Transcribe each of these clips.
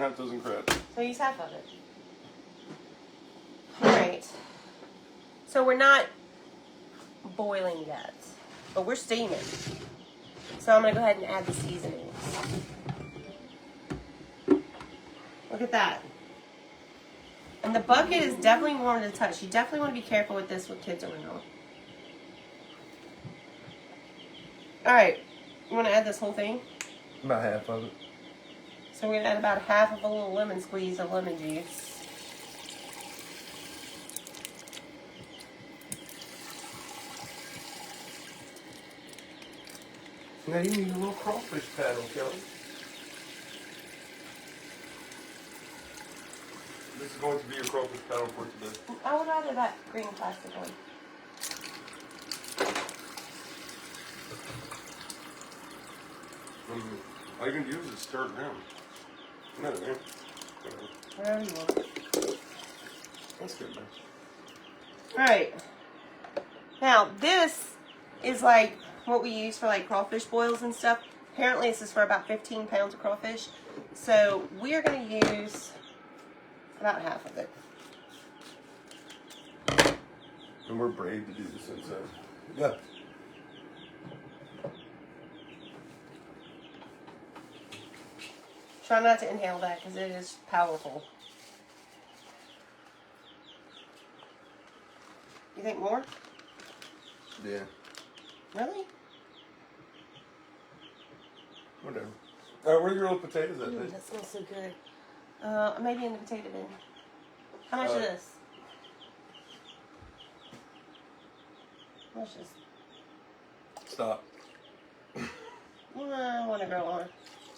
half dozen crabs. So use half of it. Alright. So we're not boiling yet, but we're steaming. So I'm going to go ahead and add the seasonings. Look at that. And the bucket is definitely warm to the touch. You definitely want to be careful with this with kids around. Alright, you want to add this whole thing? About half of it. So we're going to add about half of a little lemon squeeze of lemon juice. Now you need a little crawfish paddle, Kelly. This is going to be your crawfish paddle for today. I would rather that green plastic one. All you can do is stir it around. No, man. Wherever you want. That's good, man. Alright. Now, this is like what we use for like crawfish boils and stuff. Apparently, this is for about 15 pounds of crawfish. So, we are going to use about half of it. And we're brave to do this inside. Yeah. Try not to inhale that because it is powerful. You think more? Yeah. Really? Whatever. Where are your little potatoes at, Ooh, babe? that smells so good. Maybe in the potato bin. How much of this? How much is? Stop. I want to go on.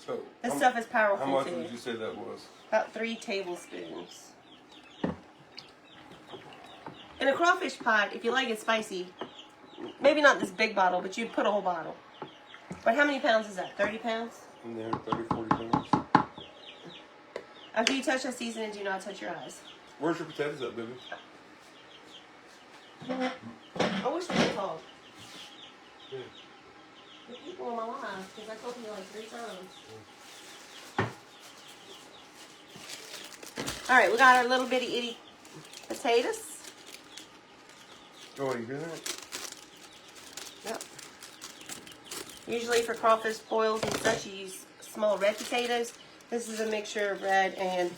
So, This stuff is powerful how much too. would you say that was? About 3 tablespoons. In a crawfish pot, if you like it spicy, maybe not this big bottle, but you'd put a whole bottle. But how many pounds is that? 30 pounds? In there, 30, 40 pounds. After you touch that seasoning, do not touch your eyes. Where's your potatoes at, baby? I wish we could talk. Yeah. The people in my life, because I told you like 3 times. Alright, we got our little bitty itty potatoes. Oh, you hear that? Yep. Usually for crawfish boils and such, you use small red potatoes. This is a mixture of red and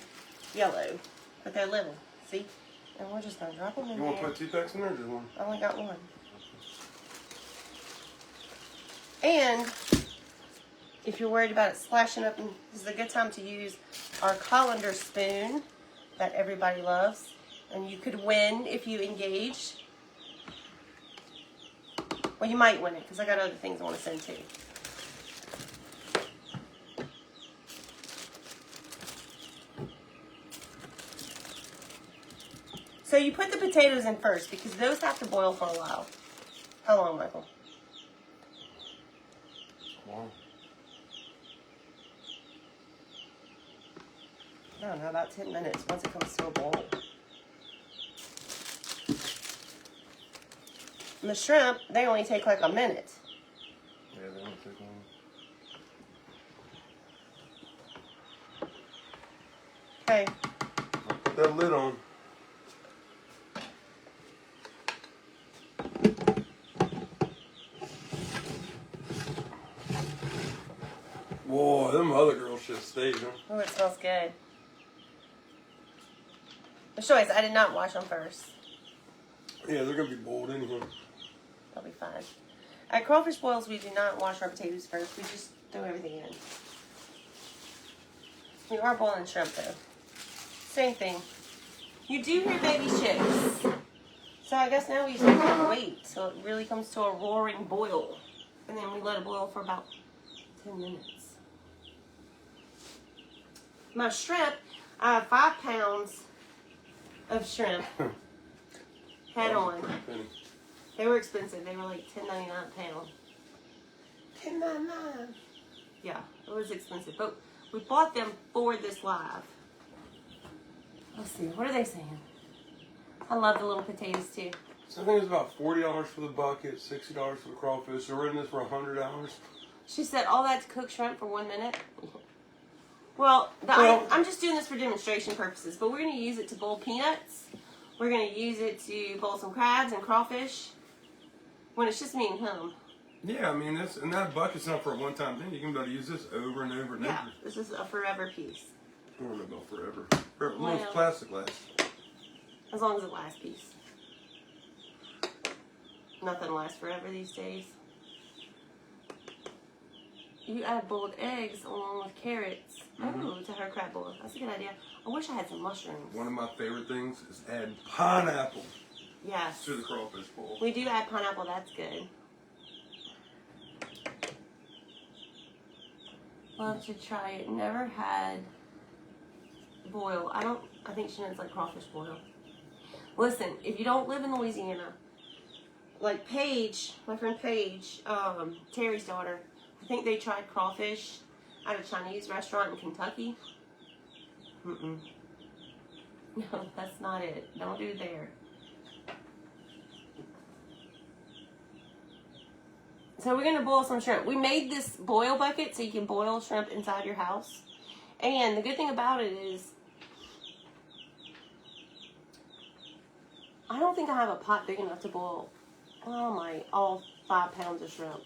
yellow, but they're little. See? And we're just going to drop them in You want to there. put 2 packs in there or just one? I only got one. And if you're worried about it splashing up, this is a good time to use our colander spoon that everybody loves. And you could win if you engage. Well, you might win it because I got other things I want to send too. So you put the potatoes in first because those have to boil for a while. How long, Michael? Wow. I don't know, about 10 minutes once it comes to a boil. And the shrimp, they only take like a minute. Yeah, they don't take long. Okay. I'll put that lid on. Whoa, them other girls should have stayed, huh? Oh, it smells good. The choice, I did not wash them first. Yeah, they're going to be boiled anyhow. They'll be fine. At crawfish boils, we do not wash our potatoes first. We just throw everything in. We are boiling shrimp, though. Same thing. You do hear baby chicks. So I guess now we just have to wait till it really comes to a roaring boil. And then we let it boil for about 10 minutes. My shrimp, I have 5 pounds of shrimp. Head on. They were expensive. They were like $10.99 a pound. $10.99. Yeah, it was expensive. But we bought them for this live. Let's see. What are they saying? I love the little potatoes too. So I think it's about $40 for the bucket, $60 for the crawfish. So we're in this for $100. She said all that to cook shrimp for 1 minute. Well, Well- I'm just doing this for demonstration purposes, but we're going to use it to boil peanuts. We're going to use it to boil some crabs and crawfish when it's just me and him. Yeah, I mean, and that bucket's not for a one-time thing. You can be able to use this over and over and Yeah, over. this is a forever piece. I don't know about forever. As long as plastic lasts. As long as it lasts piece. Nothing lasts forever these days. You add boiled eggs along with carrots. To her crab boil. That's a good idea. I wish I had some mushrooms. One of my favorite things is add pineapple Yes. to the crawfish bowl. We do add pineapple. That's good. Love to try it. Never had boil. I think she knows like crawfish boil. Listen, if you don't live in Louisiana, like Paige, my friend Paige, Terry's daughter, I think they tried crawfish at a Chinese restaurant in Kentucky. No, that's not it. Don't do there. So we're going to boil some shrimp. We made this boil bucket so you can boil shrimp inside your house. And the good thing about it is, I don't think I have a pot big enough to boil all 5 pounds of shrimp.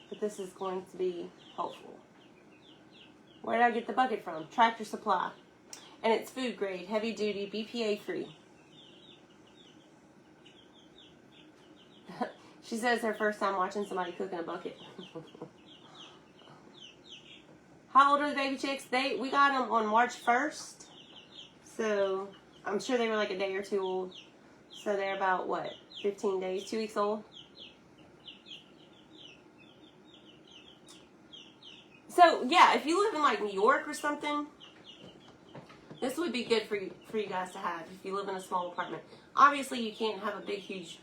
But this is going to be helpful. Where did I get the bucket from? Tractor Supply. And it's food grade, heavy duty, BPA free. She says her first time watching somebody cook in a bucket. How old are the baby chicks? We got them on March 1st. So I'm sure they were like a day or 2 old. So they're about, 15 days, 2 weeks old? So, yeah, if you live in, New York or something, this would be good for you guys to have if you live in a small apartment. Obviously, you can't have a big, huge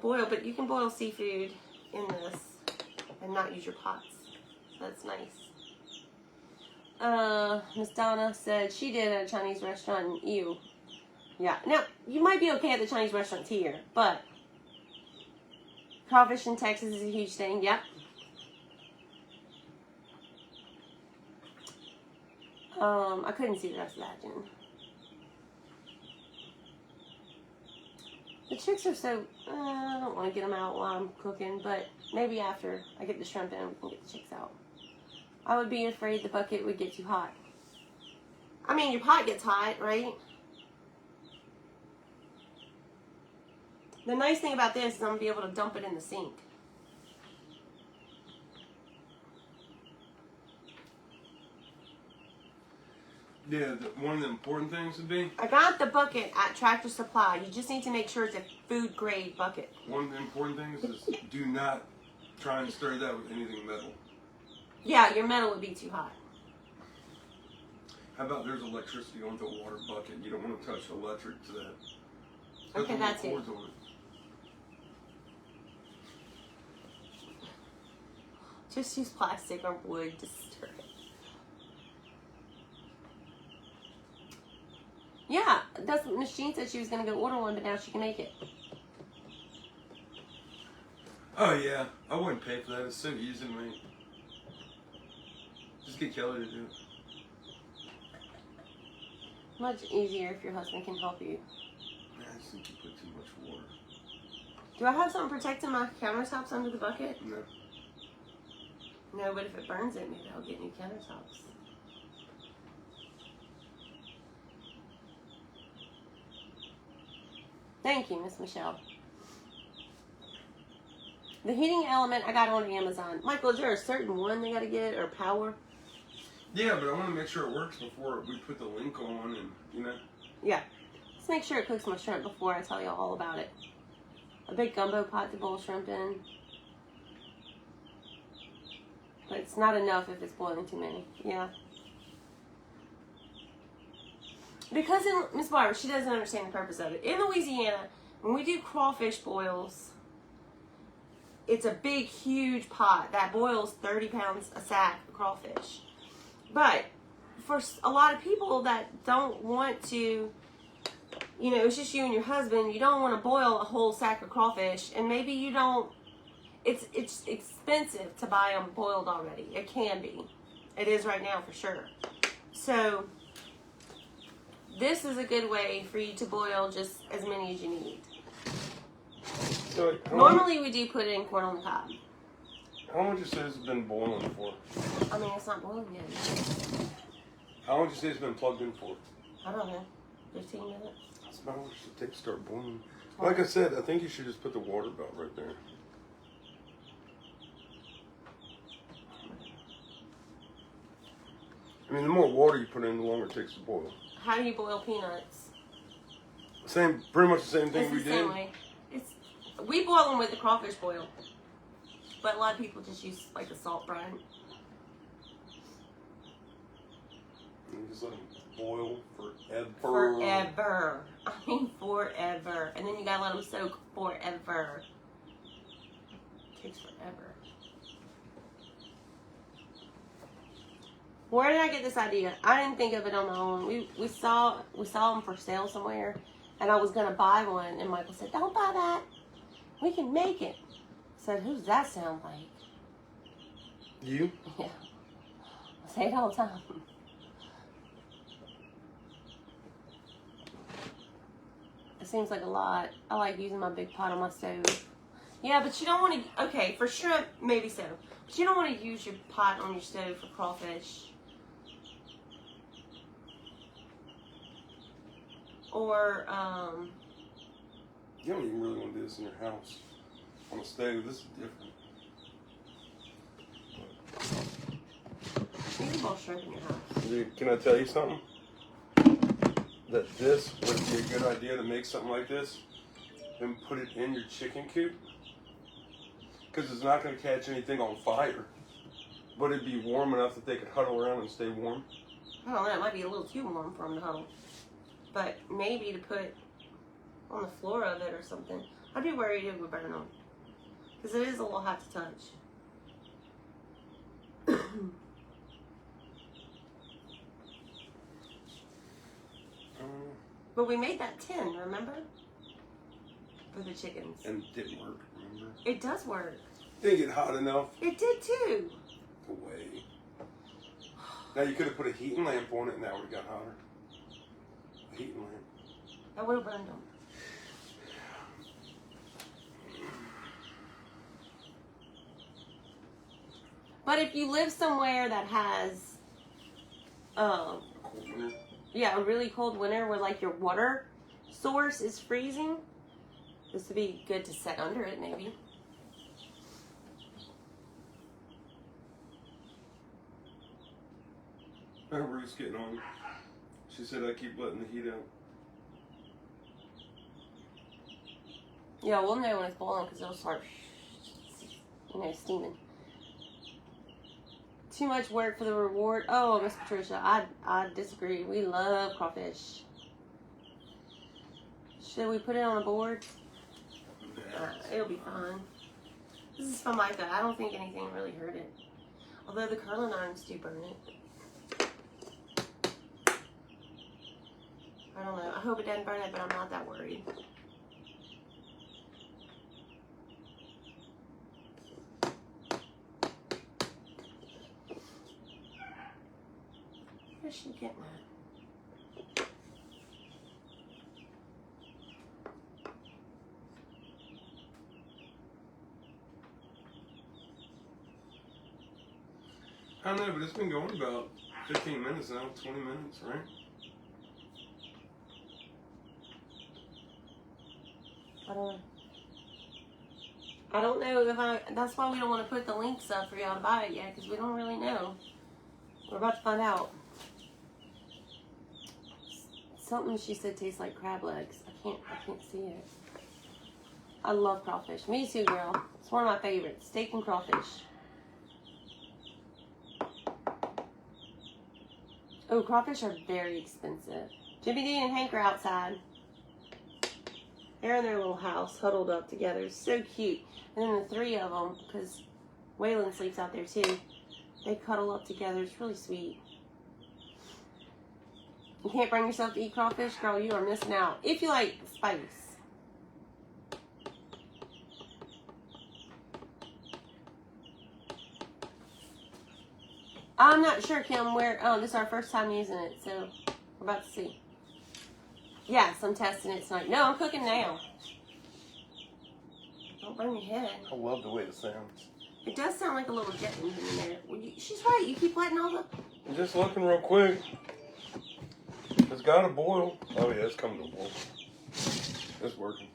boil, but you can boil seafood in this and not use your pots. So that's nice. Miss Donna said she did at a Chinese restaurant in ew. Yeah. Now, you might be okay at the Chinese restaurants here, but crawfish in Texas is a huge thing. Yep. I couldn't see the rest of that, Jen. The chicks are so, I don't want to get them out while I'm cooking, but maybe after I get the shrimp in, we can get the chicks out. I would be afraid the bucket would get too hot. I mean, your pot gets hot, right? The nice thing about this is I'm going to be able to dump it in the sink. Yeah, one of the important things would be... I got the bucket at Tractor Supply. You just need to make sure it's a food grade bucket. One of the important things is do not try and stir that with anything metal. Yeah, your metal would be too hot. How about there's electricity on the water bucket? You don't want to touch electric to that. Okay, that's it. On it. Just use plastic or wood to stir it. Yeah, that's what Miss Jean said she was going to go order one, but now she can make it. Oh, yeah. I wouldn't pay for that. It's so easy to make. Just get Kelly to do it. Much easier if your husband can help you. Man, I just think you put too much water. Do I have something protecting my countertops under the bucket? No. No, but if it burns it, maybe I'll get new countertops. Thank you, Miss Michelle. The heating element I got on Amazon. Michael, is there a certain one they got to get or power? Yeah, but I want to make sure it works before we put the link on and, Yeah. Let's make sure it cooks my shrimp before I tell you all about it. A big gumbo pot to boil shrimp in. But it's not enough if it's boiling too many. Yeah. Because Miss Barbara, she doesn't understand the purpose of it. In Louisiana, when we do crawfish boils, it's a big, huge pot that boils 30 pounds a sack of crawfish. But for a lot of people that don't want to, it's just you and your husband, you don't want to boil a whole sack of crawfish, and maybe you don't, it's expensive to buy them boiled already. It can be. It is right now for sure. So this is a good way for you to boil just as many as you need. So, Normally we do put it in corn on the cob. How long would you say it's been boiling for? I mean, it's not boiling yet. How long would you say it's been plugged in for? I don't know. 15 minutes? That's about what it should take to start boiling. Like I said, I think you should just put the water belt right there. I mean, the more water you put in, the longer it takes to boil. How do you boil peanuts? Pretty much the same thing It's we the did. same way. We boil them with the crawfish boil. But a lot of people just use like a salt brine. And just let them boil forever. Forever. I mean forever. And then you gotta let them soak forever. It takes forever. Where did I get this idea? I didn't think of it on my own. We saw them for sale somewhere, and I was gonna buy one, and Michael said, "Don't buy that. We can make it." I said, "Who's that sound like?" You? Yeah. I say it all the time. It seems like a lot. I like using my big pot on my stove. Yeah, but you don't want to, okay, for shrimp, maybe so. But you don't want to use your pot on your stove for crawfish. Or, You don't even really want to do this in your house. On a stove, this is different. you can boil shrimp in your house. Dude, can I tell you something? That this would be a good idea to make something like this and put it in your chicken coop. Because it's not going to catch anything on fire. But it'd be warm enough that they could huddle around and stay warm. I don't know, it might be a little too warm for them to huddle. But maybe to put on the floor of it or something. I'd be worried it would burn them. Because it is a little hot to touch. But we made that tin, remember? For the chickens. And it didn't work, remember? It does work. Didn't get hot enough. It did too. Away. Now you could have put a heating lamp on it and that would have got hotter. A heating lamp. That would have burned them. But if you live somewhere that has, Cold winter. yeah, a really cold winter where like your water source is freezing, this would be good to set under it maybe. How are Ruth's getting on? She said I keep letting the heat out. Yeah, we'll know when it's boiling because it'll start, steaming. Too much work for the reward. Oh, Miss Patricia, I disagree. We love crawfish. Should we put it on a board? It'll be fine. This is from Micah. I don't think anything really hurt it. Although the curling irons do burn it. I don't know. I hope it doesn't burn it, but I'm not that worried. Where's she getting at? I don't know, but it's been going about 15 minutes now, 20 minutes, right? I don't know if that's why we don't want to put the links up for y'all to buy it yet, because we don't really know. We're about to find out. Something she said tastes like crab legs. I can't see it. I love crawfish. Me too, girl. It's one of my favorites. Steak and crawfish. Oh, crawfish are very expensive. Jimmy Dean and Hank are outside. They're in their little house, huddled up together. It's so cute. And then the three of them, because Waylon sleeps out there too, they cuddle up together. It's really sweet. You can't bring yourself to eat crawfish? Girl, you are missing out. If you like spice. I'm not sure, Kim. This is our first time using it, so we're about to see. Yes, I'm testing it tonight. No, I'm cooking now. Don't burn your head. I love the way it sounds. It does sound like a little jet engine in there. Well, she's right. You keep letting all the... I'm just looking real quick. It's got to boil. Oh yeah, it's coming to a boil. It's working.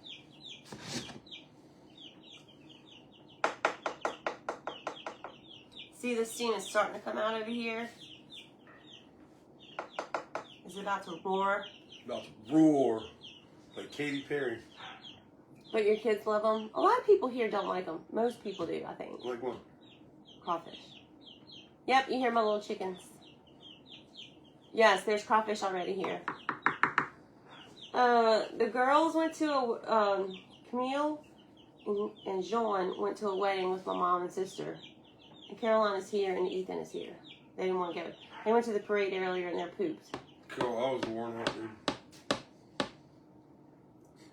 See, the steam is starting to come out over here. Is it about to roar? About to roar like Katy Perry. But your kids love them. A lot of people here don't like them. Most people do, I think. Like what? Crawfish. Yep, you hear my little chickens. Yes, there's crawfish already here. The girls went to Camille and Jean went to a wedding with my mom and sister. And Caroline is here and Ethan is here. They didn't want to go. They went to the parade earlier and they're pooped. Cool, I was worn out, dude.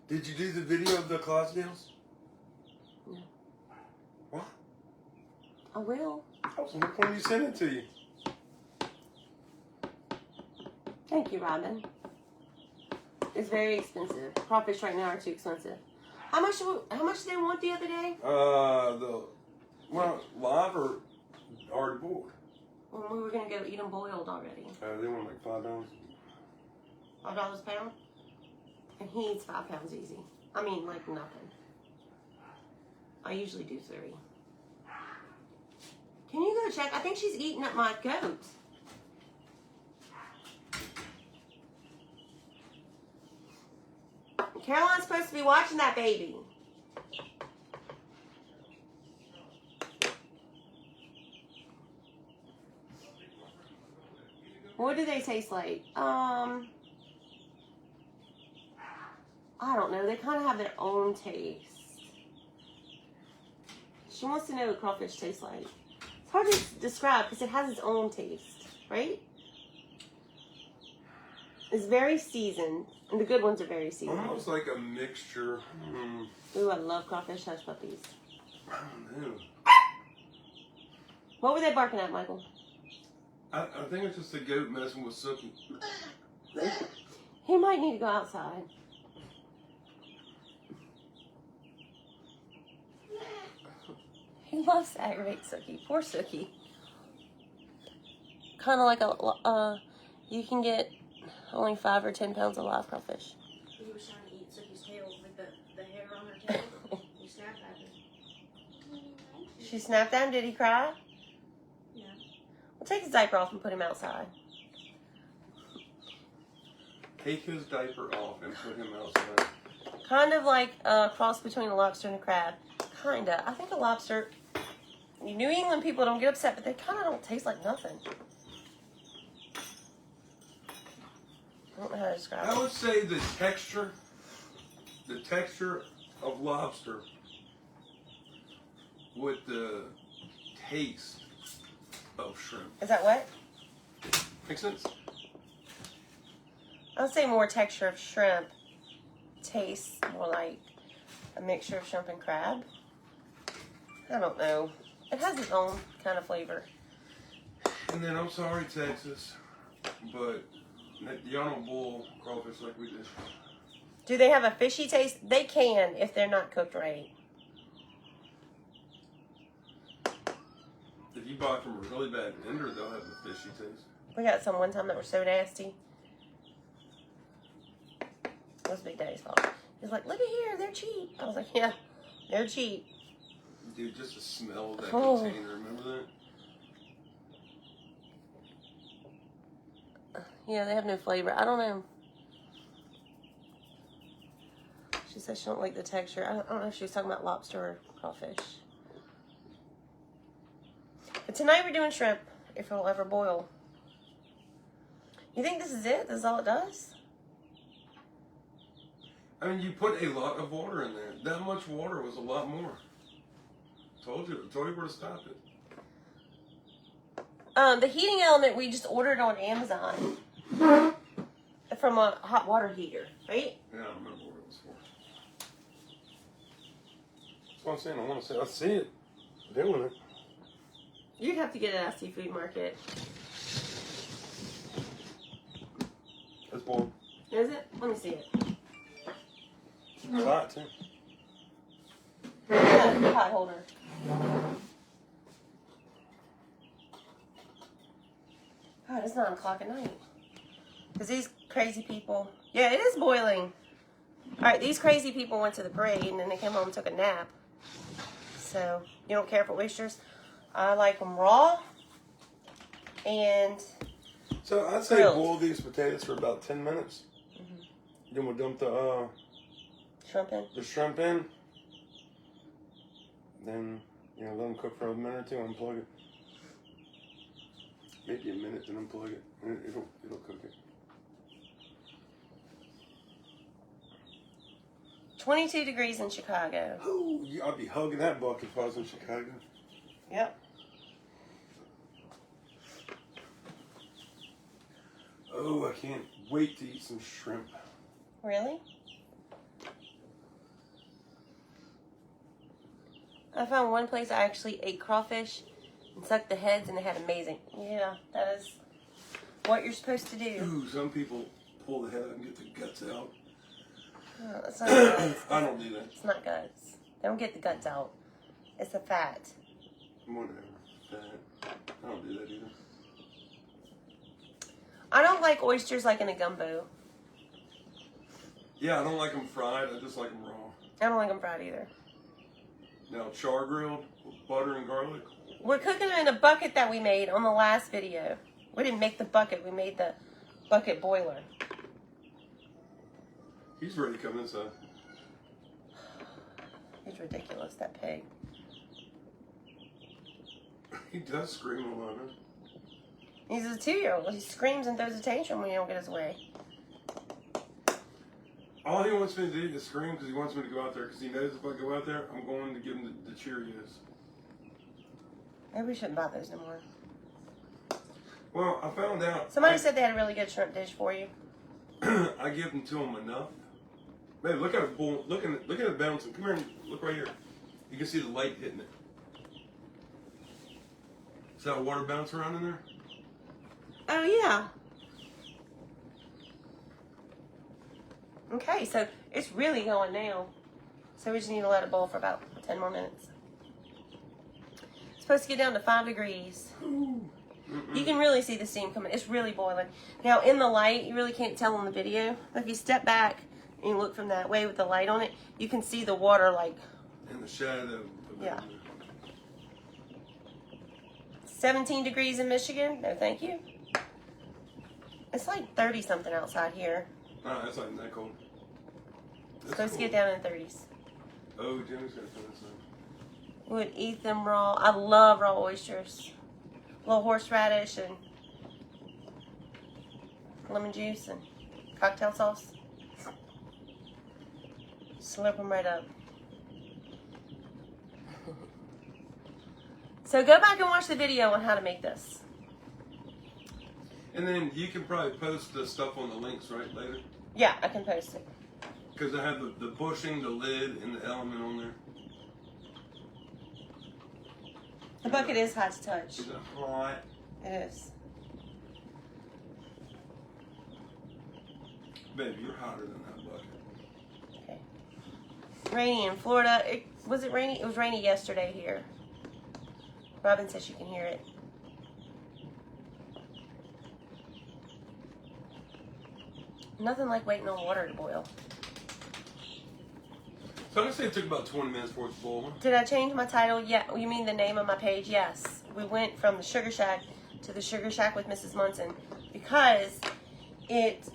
Did you do the video of the Clydesdales? No. What? I will. I was looking when you sent it to you. Thank you, Robin. It's very expensive. Crawfish right now are too expensive. How much did they want the other day? Live or already boiled? Well, we were gonna go eat them boiled already. They want like $5. $5 a pound? And he eats 5 pounds easy. I mean, like nothing. I usually do 3. Can you go check? I think she's eating up my goat. Caroline's supposed to be watching that baby. What do they taste like? I don't know. They kind of have their own taste. She wants to know what crawfish tastes like. It's hard to describe because it has its own taste, right? It's very seasoned, and the good ones are very seasoned. Almost like a mixture. Ooh, I love crawfish hush puppies. I don't know. What were they barking at, Michael? I think it's just a goat messing with Sookie. He might need to go outside. He loves to aggravate Sookie. Poor Sookie. Kind of like you can get only 5 or 10 pounds of live crawfish. He was trying to eat Sookie's tail with the hair on her tail. He snapped at him. She snapped at him. Did he cry? Yeah. Well, take his diaper off and put him outside. Take his diaper off and put him outside. Kind of like a cross between a lobster and a crab. Kinda. I think a lobster... New England people don't get upset, but they kind of don't taste like nothing. I don't know how to describe it. I would say the texture of lobster with the taste of shrimp. Is that what? Make sense? I would say more texture of shrimp. Tastes more like a mixture of shrimp and crab. I don't know. It has its own kind of flavor. And then I'm sorry, Texas, but y'all don't boil crawfish like we do. Do they have a fishy taste? They can if they're not cooked right. If you buy from a really bad vendor, they'll have a fishy taste. We got some one time that were so nasty. That was Big Daddy's fault. He's like, look at here, they're cheap. I was like, yeah, they're cheap. Dude, just the smell of that Oh. container, remember that? Yeah, they have no flavor. I don't know. She said she don't like the texture. I don't know if she was talking about lobster or crawfish. But tonight we're doing shrimp, if it'll ever boil. You think this is it? This is all it does? I mean, you put a lot of water in there. That much water was a lot more. Told you where to stop it. The heating element we just ordered on Amazon from a hot water heater, right? Yeah, I don't remember what it was for. That's what I'm saying. I see it doing it. You'd have to get it at a seafood market. It's boiled. Is it? Let me see it. It's hot too. Yeah, pot holder. God, it's 9 o'clock at night. Because these crazy people... Yeah, it is boiling. Alright, these crazy people went to the parade and then they came home and took a nap. So, you don't care for oysters? I like them raw. And... So I'd say grilled. boil these potatoes for about 10 minutes. Then we'll dump the Shrimp in. shrimp in. Then, let them cook for a minute or two, unplug it. Maybe a minute, then unplug it. And it'll cook it. 22 degrees in Chicago. Oh, I'd be hugging that bucket if I was in Chicago. Yep. Oh, I can't wait to eat some shrimp. Really? I found one place I actually ate crawfish and sucked the heads and they had amazing. Yeah, that is what you're supposed to do. Ooh, some people pull the head out and get the guts out. Oh, that's not guts. I don't do that. It's not guts. They don't get the guts out. It's the fat. Whatever. I don't do that either. I don't like oysters like in a gumbo. Yeah, I don't like them fried. I just like them raw. I don't like them fried either. Now, char grilled with butter and garlic. We're cooking them in a bucket that we made on the last video. We didn't make the bucket. We made the bucket boiler. He's ready to come inside. He's ridiculous, that pig. He does scream a lot, huh? He's a 2-year-old. He screams and throws a tantrum when you don't get his way. All he wants me to do is scream because he wants me to go out there because he knows if I go out there, I'm going to give him the Cheerios. Maybe we shouldn't buy those no more. Well, I found out. Somebody said they had a really good shrimp dish for you. I give them to him enough. Babe, look at it, look at it bouncing. Come here and look right here. You can see the light hitting it. See how water bounce around in there? Oh, yeah. Okay, so it's really going now. So we just need to let it boil for about 10 more minutes. It's supposed to get down to 5 degrees. You can really see the steam coming. It's really boiling. Now, in the light, you really can't tell on the video. But if you step back and you look from that way with the light on it, you can see the water like... In the shadow. Yeah. 17 degrees in Michigan? No, thank you. It's like 30-something outside here. Oh, that's not that cold. It's supposed to get down in the 30s. Oh, Jimmy's got to put this in. Would eat them raw. I love raw oysters. A little horseradish and lemon juice and cocktail sauce. Slurp them right up. So go back and watch the video on how to make this. And then you can probably post the stuff on the links, right, later? Yeah, I can post it. Because I have the bushing, the lid, and the element on there. The bucket is hot to touch. Is it hot? It is. Babe, you're hotter than that bucket. Okay. Rainy in Florida. Was it rainy? It was rainy yesterday here. Robin says she can hear it. Nothing like waiting on water to boil. So I'm going to say it took about 20 minutes for it to boil. Did I change my title? Yeah. You mean the name of my page? Yes. We went from the Sugar Shack to the Sugar Shack with Mrs. Munson because it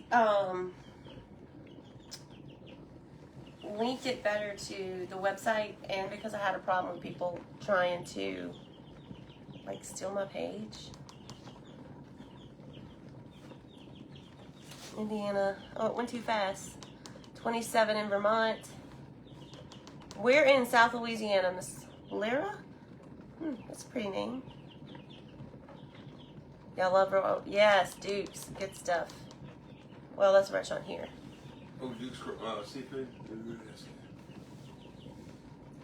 linked it better to the website and because I had a problem with people trying to like steal my page. Indiana. Oh, it went too fast. 27 in Vermont. We're in South Louisiana, Miss Lyra. That's a pretty name. Y'all love her. Oh, yes, Duke's. Good stuff. Well, that's a restaurant here. Oh, Duke's seafood?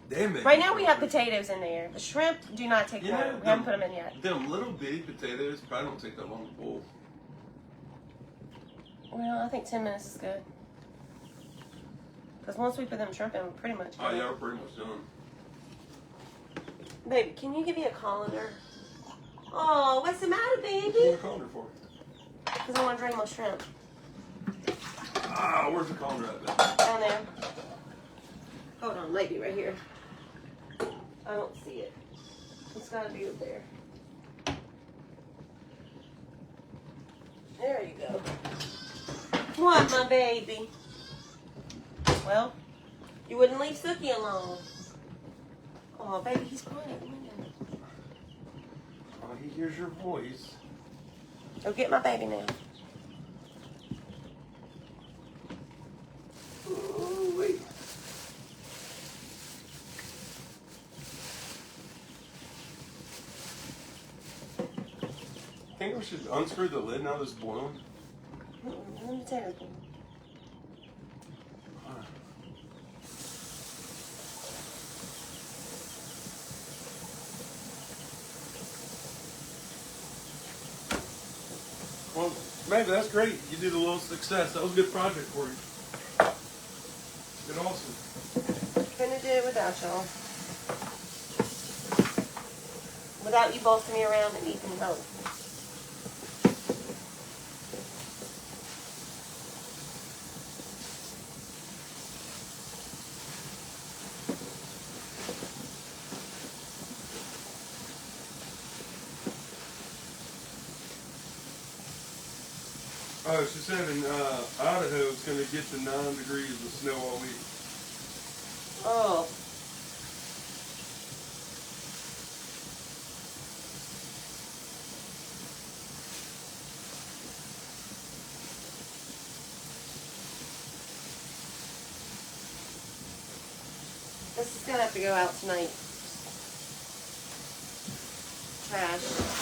Damn it. Right now we have potatoes in there. The shrimp do not take long. We haven't put them in yet. Them little bitty potatoes probably don't take that long to boil. Well, I think 10 minutes is good. Because once we put them shrimp in, we're pretty much Oh done. yeah, we're pretty much done. Baby, can you give me a colander? Oh, what's the matter, What are you baby? a colander for? Because I want to drain my shrimp. Ah, where's the colander at then? Down there. Hold on, maybe right here. I don't see it. It's got to be up there. There you go. What, my baby? Well, you wouldn't leave Sookie alone. Oh, baby, he's crying at the window. Oh, he hears your voice. Go get my baby now. Oh, wait. I think we should unscrew the lid now that it's boiling. Let me take it. Well, maybe that's great. You did a little success. That was a good project for you. Did awesome. Couldn't do it without y'all. Without you bossing me around and eating help. Oh, she said in Idaho it's going to get to 9 degrees with snow all week. Oh. This is gonna have to go out tonight. Trash.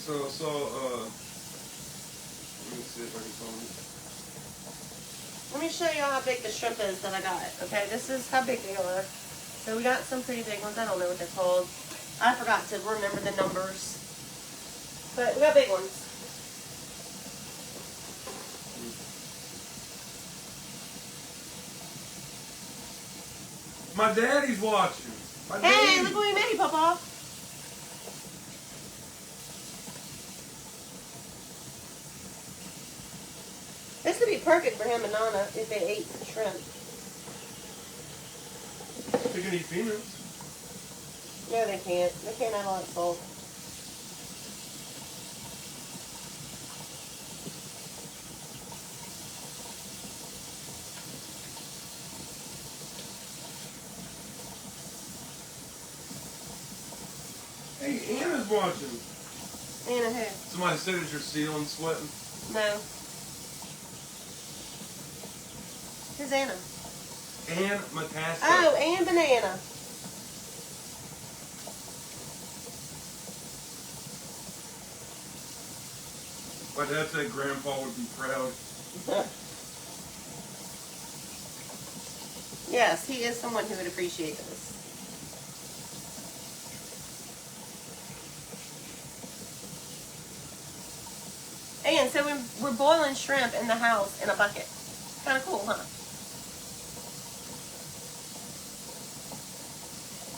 So I saw, let me see if I can find it. Let me show you how big the shrimp is that I got. Okay, this is how big they are. So we got some pretty big ones. I don't know what they're called. I forgot to remember the numbers. But we got big ones. My daddy's watching. My Hey, daddy. look what we made, Papa. This would be perfect for him and Nana if they ate shrimp. They can eat peanuts. No, they can't. They can't have all that salt. Hey, Anna's watching. Anna who? Somebody said it's your ceiling sweating. No. Who's Anna? And Matassa. Oh, and Banana. My dad said Grandpa would be proud. Yes, he is someone who would appreciate this. And so we're boiling shrimp in the house in a bucket. Kind of cool, huh?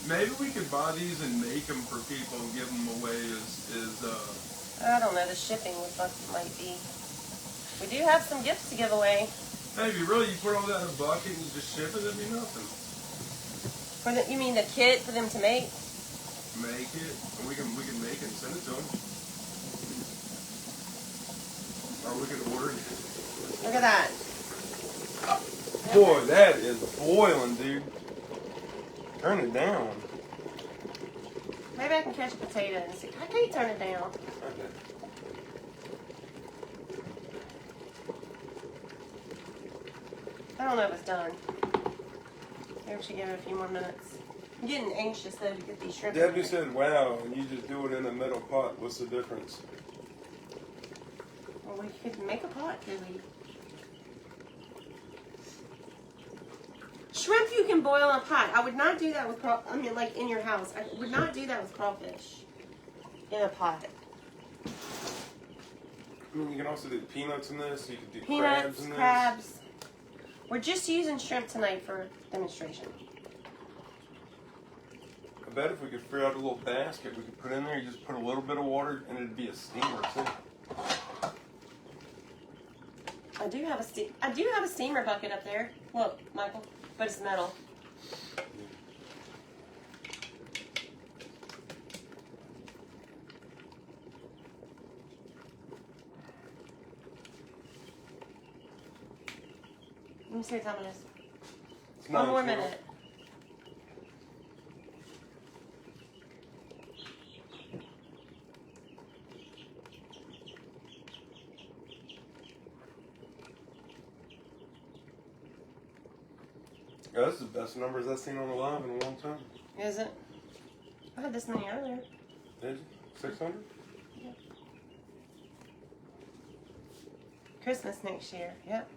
Maybe we could buy these and make them for people and give them away as I don't know, the shipping might be. We do have some gifts to give away. maybe really you put all that in a bucket and you just ship it, it'd be nothing. For the, you mean the kit for them to make? Make it, and we can make it and send it to them. Or we could order it. Look at that. Boy, that is boiling, dude. Turn it down. Maybe I can catch a potato and see. How can you turn it down? Okay. I don't know if it's done. Maybe we should give it a few more minutes. I'm getting anxious though to get these shrimp. in Debbie there. said, wow, and you just do it in a metal pot. What's the difference? Well, we could make a pot, could we? Shrimp you can boil in a pot. I would not do that with like in your house. I would not do that with crawfish in a pot. I mean, you can also do peanuts in this. You could do Peanuts, crabs in this. crabs. We're just using shrimp tonight for demonstration. I bet if we could figure out a little basket we could put in there, you just put a little bit of water and it'd be a steamer too. I do have a steamer bucket up there. Look, Michael, but it's metal. Let me see what time it is. It's One more 9:12. minute. Yeah, this is the best numbers I've seen on the live in a long time. Is it? I had this many earlier. Did you? 600? Yeah. Christmas next year. Yep.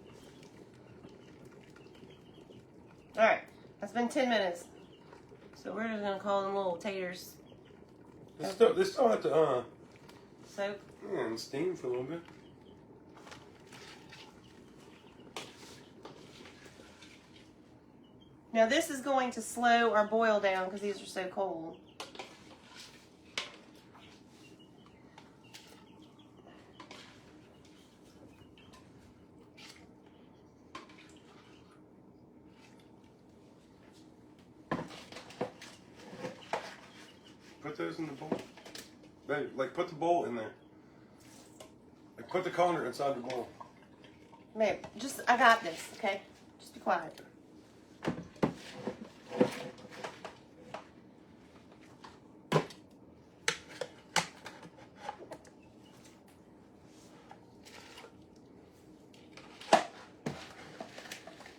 All right. That's been 10 minutes. So we're just gonna call them little taters. They still have to, Soak. and steam for a little bit. Now this is going to slow our boil down because these are so cold. Put those in the bowl. Babe, like, put the bowl in there. Like, put the colander inside the bowl. Babe, I got this, okay? Just be quiet.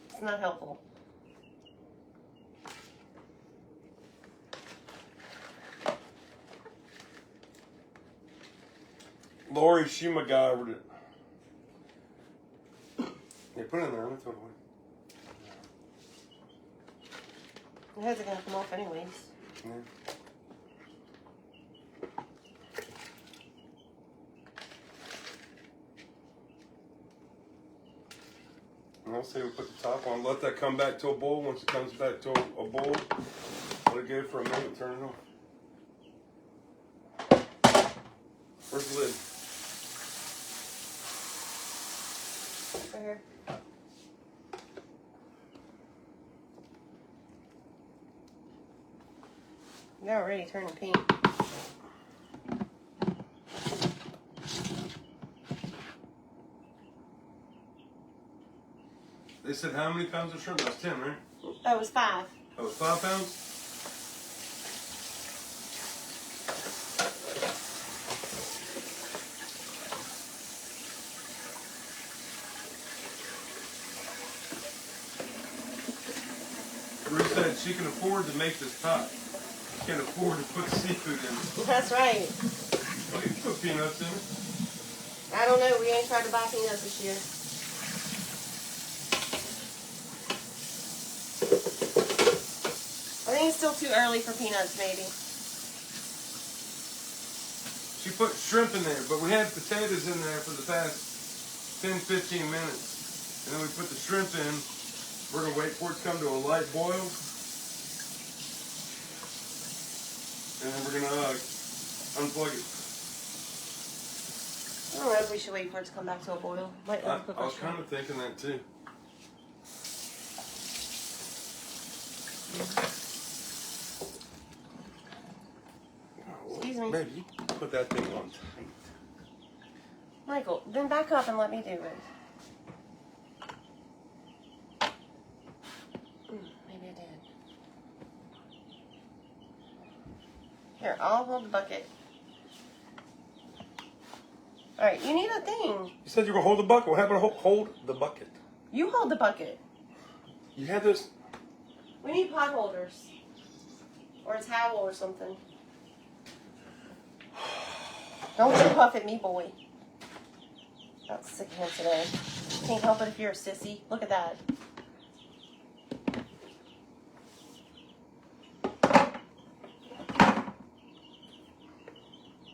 It's not helpful. Lori, she MacGyvered it. Yeah, put it in there. I'm gonna throw it away. The heads are gonna come off anyways. Yeah. And I'll say we put the top on. Let that come back to a bowl. Once it comes back to a bowl, let it go for a minute. Turn it off. Where's the lid? Right here. They're already turning pink. They said how many pounds of shrimp? That's 10, right? Oh, it was 5. Oh, 5 pounds? Ruth said she can afford to make this pot. She can't afford to put seafood in it. That's right. Well, you can put peanuts in it. I don't know. We ain't tried to buy peanuts this year. I think it's still too early for peanuts, maybe. She put shrimp in there, but we had potatoes in there for the past 10, 15 minutes. And then we put the shrimp in. We're going to wait for it to come to a light boil. And then we're going to unplug it. I don't know if we should wait for it to come back to a boil. Might I uncook was our shrimp. kind of thinking that too. Excuse me. Baby, you put that thing on tight. Michael, then back up and let me do it. Maybe I did. Here, I'll hold the bucket. All right, you need a thing. You said you were gonna hold the bucket. What happened to hold the bucket? You hold the bucket. You had this. We need pot holders. Or a towel or something. Don't you puff at me, boy. Not sick of him today. Can't help it if you're a sissy. Look at that.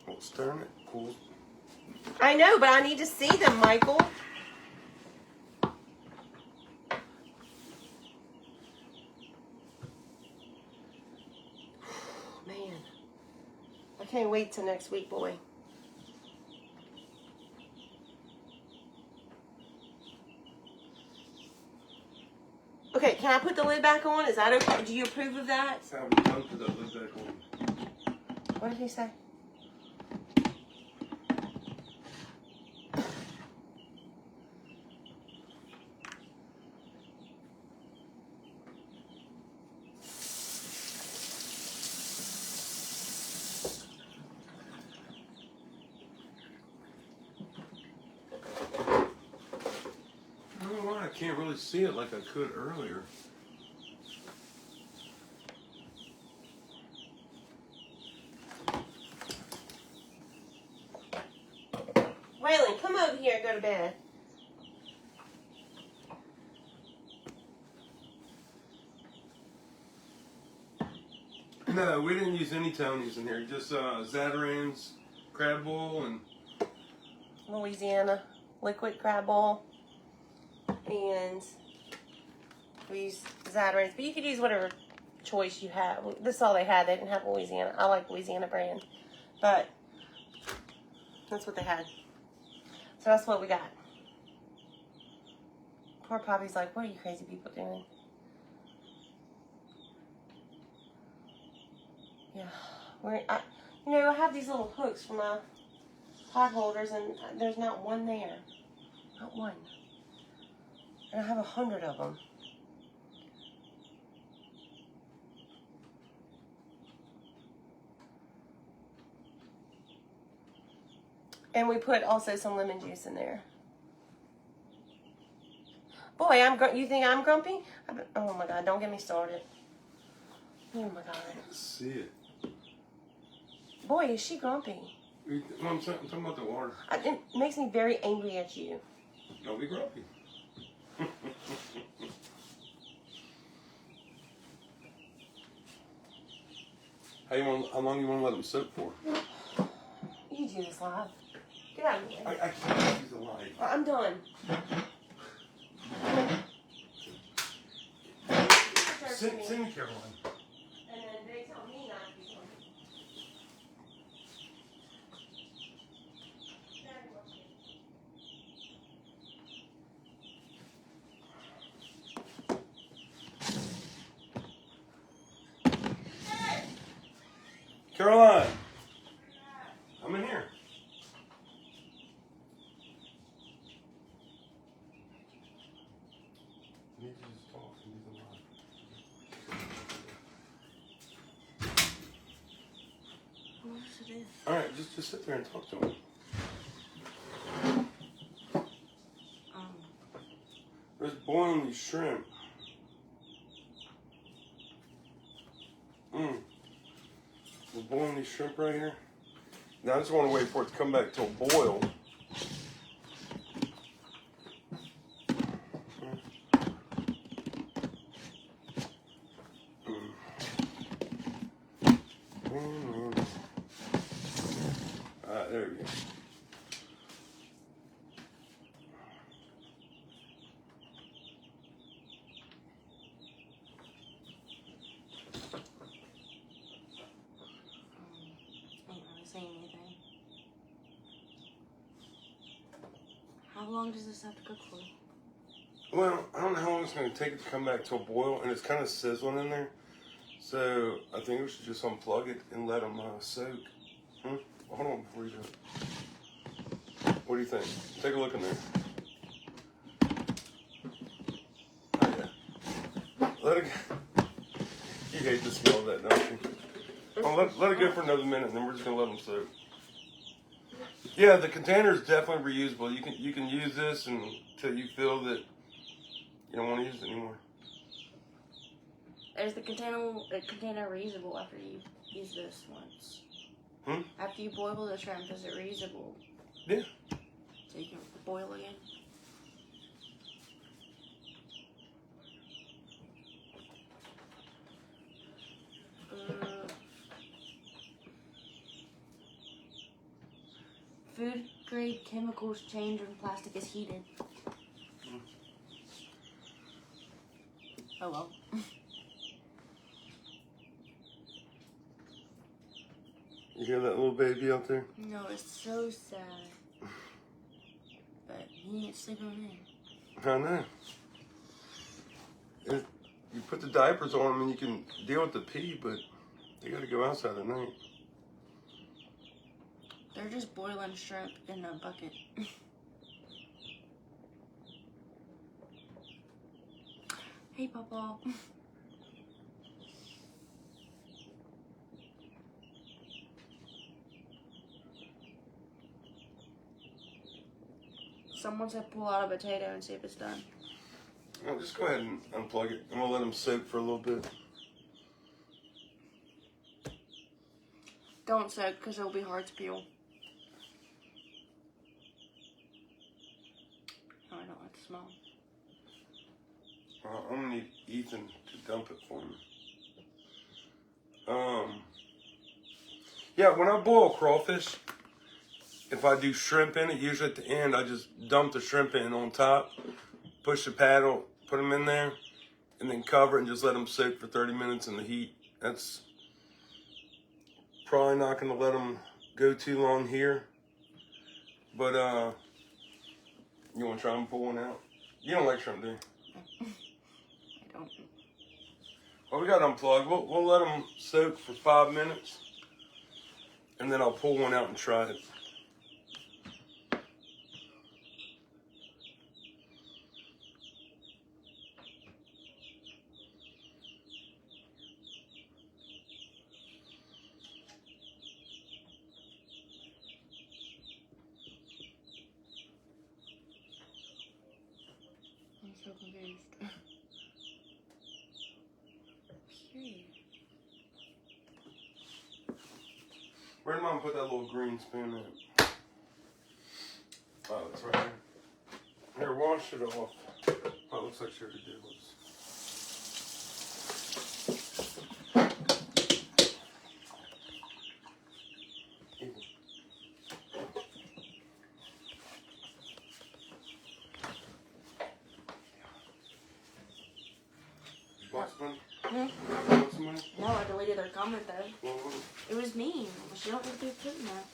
Oh, stirring it. Cool. I know, but I need to see them, Michael. Man. I can't wait till next week, boy. Okay, can I put the lid back on? Is that okay? Do you approve of that? How we done to the lid back on? What did he say? I don't know why I can't really see it like I could earlier. Waylon, come over here and go to bed. No, we didn't use any Tonys in here. Just Zatarans, crab bowl, and Louisiana liquid crab bowl. And we use Zatarans. But you could use whatever choice you have. This is all they had. They didn't have Louisiana. I like Louisiana brand. But that's what they had. So that's what we got. Poor Poppy's like, what are you crazy people doing? Yeah. I have these little hooks for my pot holders, and there's not one there. Not one. And I have 100 of them. And we put also some lemon juice in there. Boy, you think I'm grumpy? Oh my God, don't get me started. Oh my God. let's see it. Boy, is she grumpy. I'm talking about the water. It makes me very angry at you. Don't be grumpy. How long you want to let them soak for? You do this live. Get out of here. I can't use the light. I'm done. Send me Caroline. And then they tell me not to be grumpy. Caroline, I'm in here. You need to just talk and use the light. What does it do? All right, just sit there and talk to him. There's boiling these shrimp. We're boiling these shrimp right here. Now I just want to wait for it to come back to a boil. There we go. How long does this have to cook for? Well, I don't know how long it's going to take it to come back to a boil, and it's kind of sizzling in there. So I think we should just unplug it and let them soak. Hold on before you do it. What do you think? Take a look in there. Oh, yeah. Let it go. You hate the smell of that, don't you? Well, let it go for another minute, and then we're just gonna let them soak. Yeah, the container is definitely reusable. You can use this until you feel that you don't want to use it anymore. Is the container reusable after you use this once? After you boil the shrimp, is it reusable? Yeah. So you can boil again? Food grade chemicals change when plastic is heated. Oh well. You hear that little baby out there? No, it's so sad. But he ain't sleeping in. I know. You put the diapers on them and you can deal with the pee, but they got to go outside at night. They're just boiling shrimp in a bucket. Hey, Papa. Someone said pull out a potato and see if it's done. Well, just go ahead and unplug it, and we'll let them soak for a little bit. Don't soak because it'll be hard to peel. Oh, I don't like the smell. I'm gonna need Ethan to dump it for me. Yeah, when I boil crawfish, if I do shrimp in it, usually at the end, I just dump the shrimp in on top, push the paddle, put them in there, and then cover it and just let them soak for 30 minutes in the heat. That's probably not going to let them go too long here. But, you want to try and pull one out? You don't like shrimp, do you? I don't. Well, we got to unplug. We'll let them soak for 5 minutes, and then I'll pull one out and try it. I'm so confused. Okay. Where did Mom put that little green spoon in? Oh, it's right here. Here, wash it off. Oh, it looks like she already did. Want some money? Want some money? No, I deleted their comment though. Well, It was mean. She don't need to be putting that.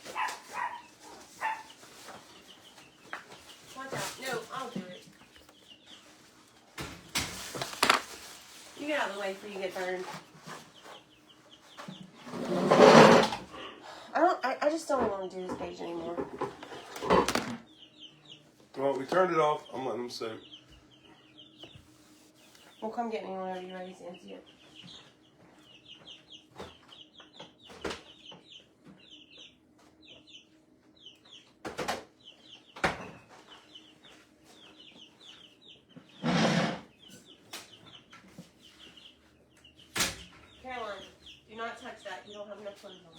Watch out. No, I'll do it. You get out of the way before you get burned. I just don't want to do this page anymore. well, we turned it off. I'm letting them soak. Well, come get me whenever you're ready to empty it. Caroline, do not touch that. You don't have enough clothes on.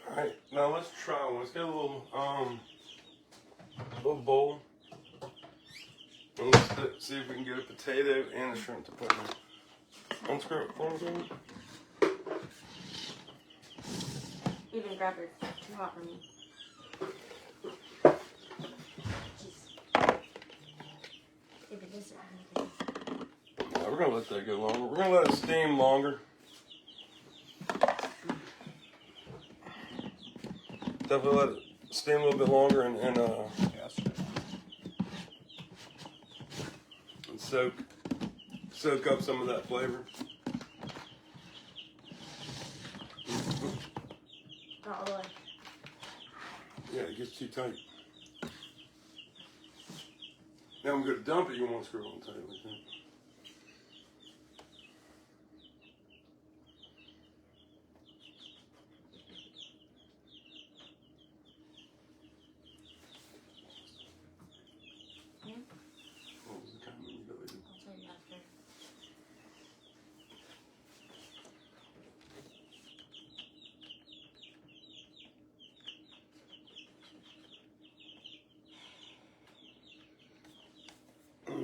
Alright, now let's try one. Let's get a little bowl. And let's see if we can get a potato and a shrimp to put in. Unscrew it for me. Even grab it. Too hot for me. If it isn't anything. Yeah, we're gonna let that go longer. We're gonna let it steam longer. Definitely let it steam a little bit longer and soak up some of that flavor. Not all the way. Yeah, it gets too tight. Now I'm going to dump it. You won't screw on tight like that. What was the time when you deleted? I'll tell you after.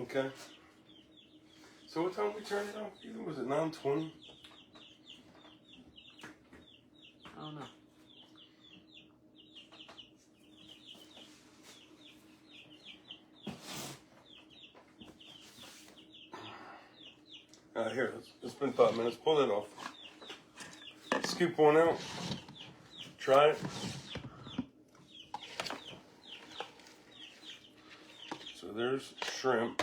Okay. So what time we turned it off? Either was it 9:20? I don't know. Here, it's been 5 minutes. Pull that off. Scoop one out. Try it. So there's shrimp.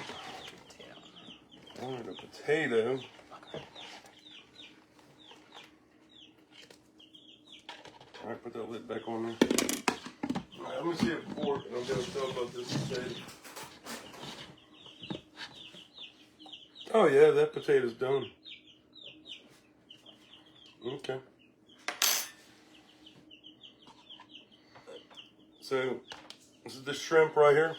And a potato. Alright, put that lid back on there. Alright, let me see a fork and I'm going to tell about this potato. Oh yeah, that potato's done. Okay. So, this is the shrimp right here.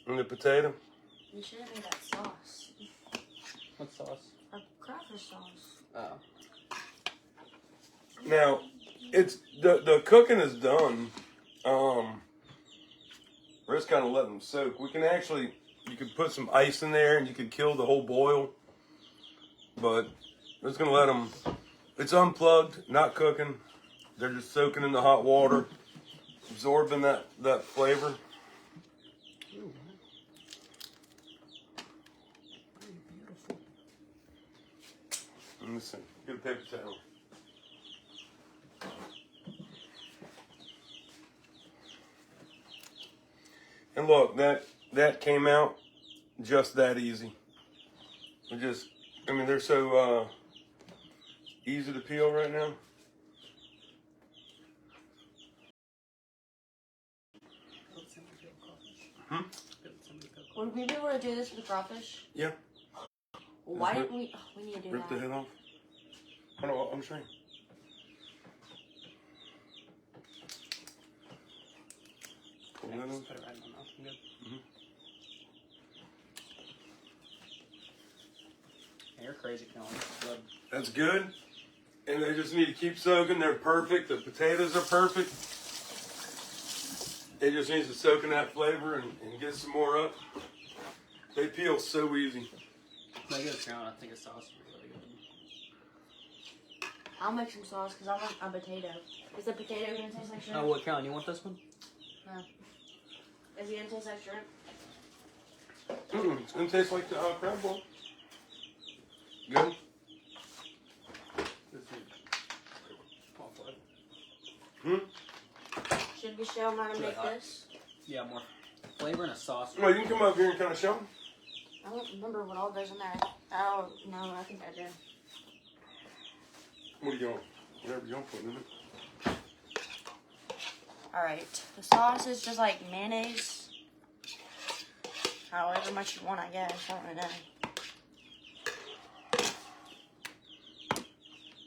And the potato. You should have made that sauce. What sauce? A crawfish sauce. Oh. Now, it's the cooking is done. We're just kind of letting them soak. We can actually, you could put some ice in there and you could kill the whole boil. But we're just gonna let them. It's unplugged, not cooking. They're just soaking in the hot water, absorbing that flavor. Ooh, beautiful. Let me see. Get a paper towel. And look, that came out just that easy. I mean, they're so easy to peel right now. Hmm? Would we be able to do this with the crawfish? Yeah. Why didn't we? Oh, we need to do Rip that. the head off. I know. I'm saying. Pull that off. Put it right in my mouth. I'm good. Yeah, you're crazy, Colin. Good. That's good. And they just need to keep soaking. They're perfect. The potatoes are perfect. It just needs to soak in that flavor and get some more up. They peel so easy. No, good, Colin. I think a sauce would be really good. I'll make some sauce because I want a potato. Is the potato gonna taste like shrimp? Oh, what, Colin? You want this one? No. Is it gonna taste like shrimp? It's gonna taste like the crab boil. Good. This is all flavor. Should we show them how to Really make hot. this? Yeah, more flavor and a sauce. Well, you can come up here and kind of show them. I don't remember what all goes in there. Oh, no, I think I did. What do you want? Whatever you want to put in it. Alright, the sauce is just like mayonnaise. However much you want, I guess. I don't really know.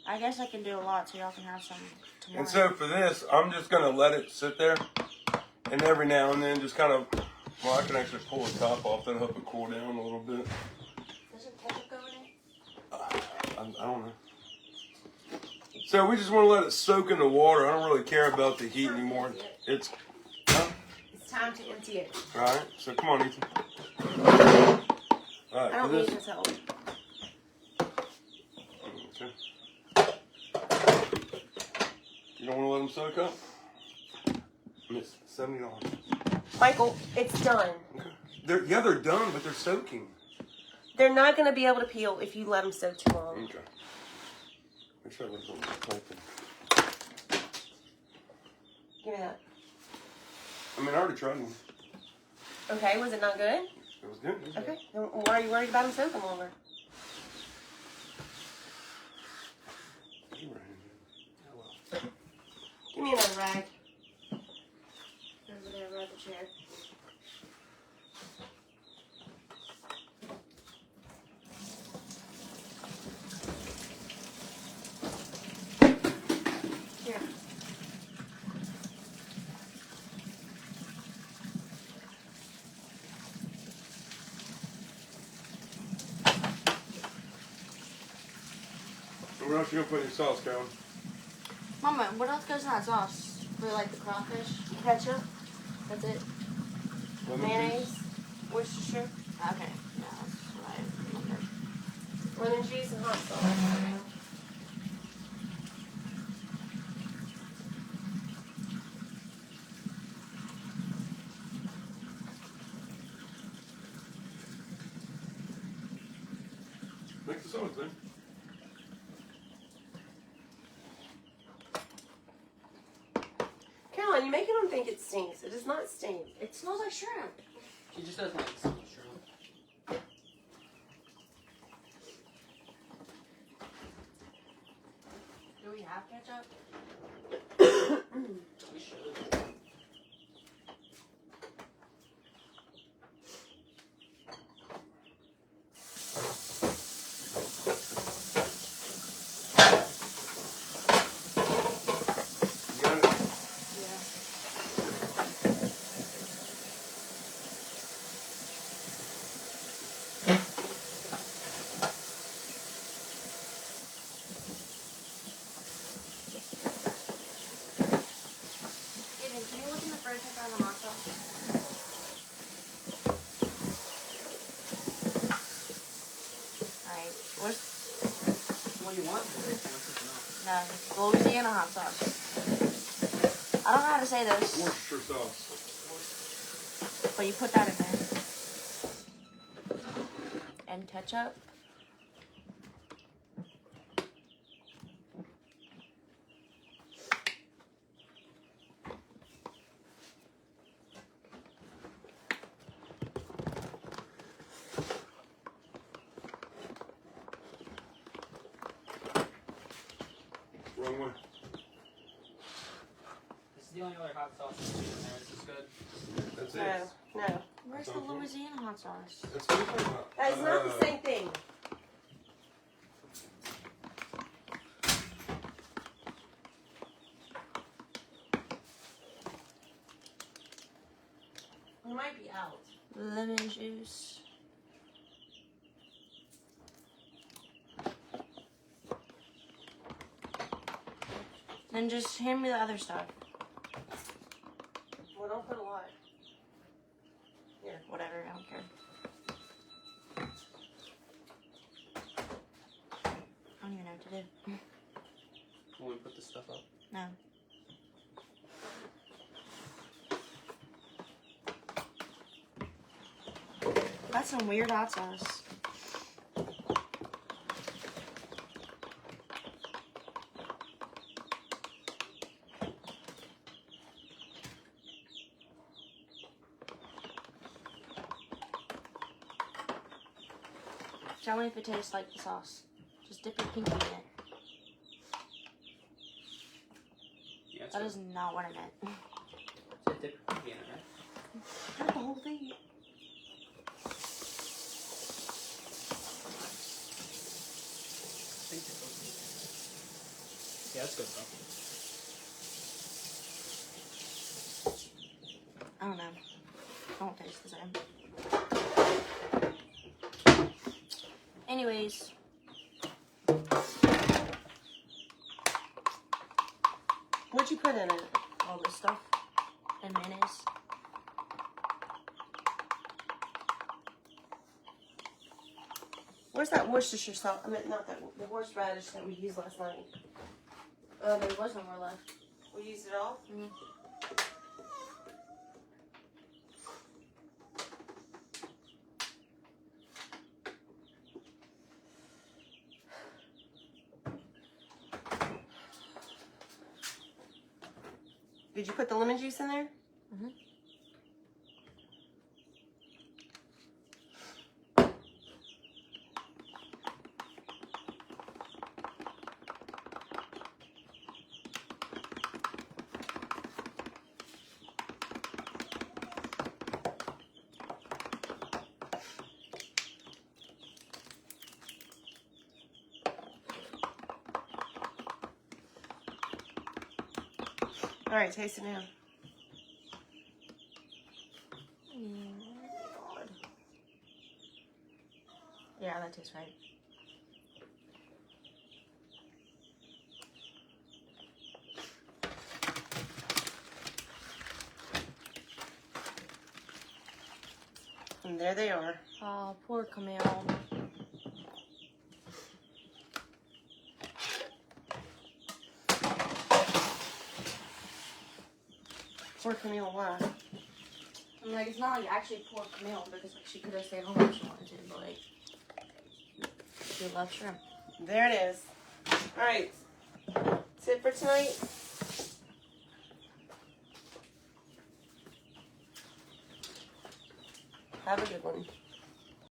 I guess I can do a lot so y'all can have some tomorrow. And so for this, I'm just gonna let it sit there, and every now and then just kind of, well, I can actually pull the top off. That'll help it cool down a little bit. Doesn't ketchup go in it? I don't know. So we just want to let it soak in the water. I don't really care about the heat anymore. It's It's time to empty it. all right. So come on, Ethan. All right. I don't for need this. this help. Okay. You don't want to let them soak up? And it's $70. Michael, it's done. Okay. They're done, but they're soaking. They're not going to be able to peel if you let them soak too long. Okay. Make sure I let them open. Give me that. I mean, I already tried one. Okay, was it not good? It was good. It was Okay, then why are you worried about them soaking longer? good. Give me another rag. Over there, right the chair. Here. What else you gonna put in your sauce, Carolyn? Mama, what else goes in that sauce? For like the crawfish? Ketchup, That's it? Lemon mayonnaise, juice? Worcestershire, Okay. Yeah, that's what I remember. lemon juice, and hot sauce. Make the sauce, then. Caroline, you're making them think it stinks. It does not stink. It smells like shrimp. She just doesn't like the smell of shrimp. Do we have ketchup? We should. You got it? Yeah. Aiden, can you look in the fridge and find the hot sauce? Alright, where's What do you want? Something else. no Louisiana hot sauce? I don't know how to say this, Worcestershire sauce. but you put that in there. And ketchup. Wrong way. This is the only other hot sauce in there. Is this good? That's No, it. no. Where's the Louisiana hot sauce? That's what I'm talking about. That is not the same thing. We might be out. Lemon juice. Then just hand me the other stuff. Well, don't put a lot. Here, whatever, I don't care. I don't even know what to do. When we put this stuff up. No. That's some weird hot sauce. Tell me if it tastes like the sauce. Just dip your pinky in it. Yeah, it's That good. is not what I meant. So dip your pinky in it, right? Not the whole thing. I think it's okay. Yeah, that's good though. I don't know. Don't taste the same. Anyways. What'd you put in it? All this stuff. And mayonnaise. Where's that Worcestershire sauce? I mean, not that, the horseradish that we used last night. There was no more left. We used it all? Mm-hmm. Did you put the lemon juice in there? Mm-hmm. All right, taste it now. God. Yeah, that tastes right. And there they are. Oh, poor Camille. Poor Camille, why? I'm like, it's not like actually poor Camille because like she could have stayed home if she wanted to, but like she loves shrimp. There it is. All right. That's it for tonight. Have a good one.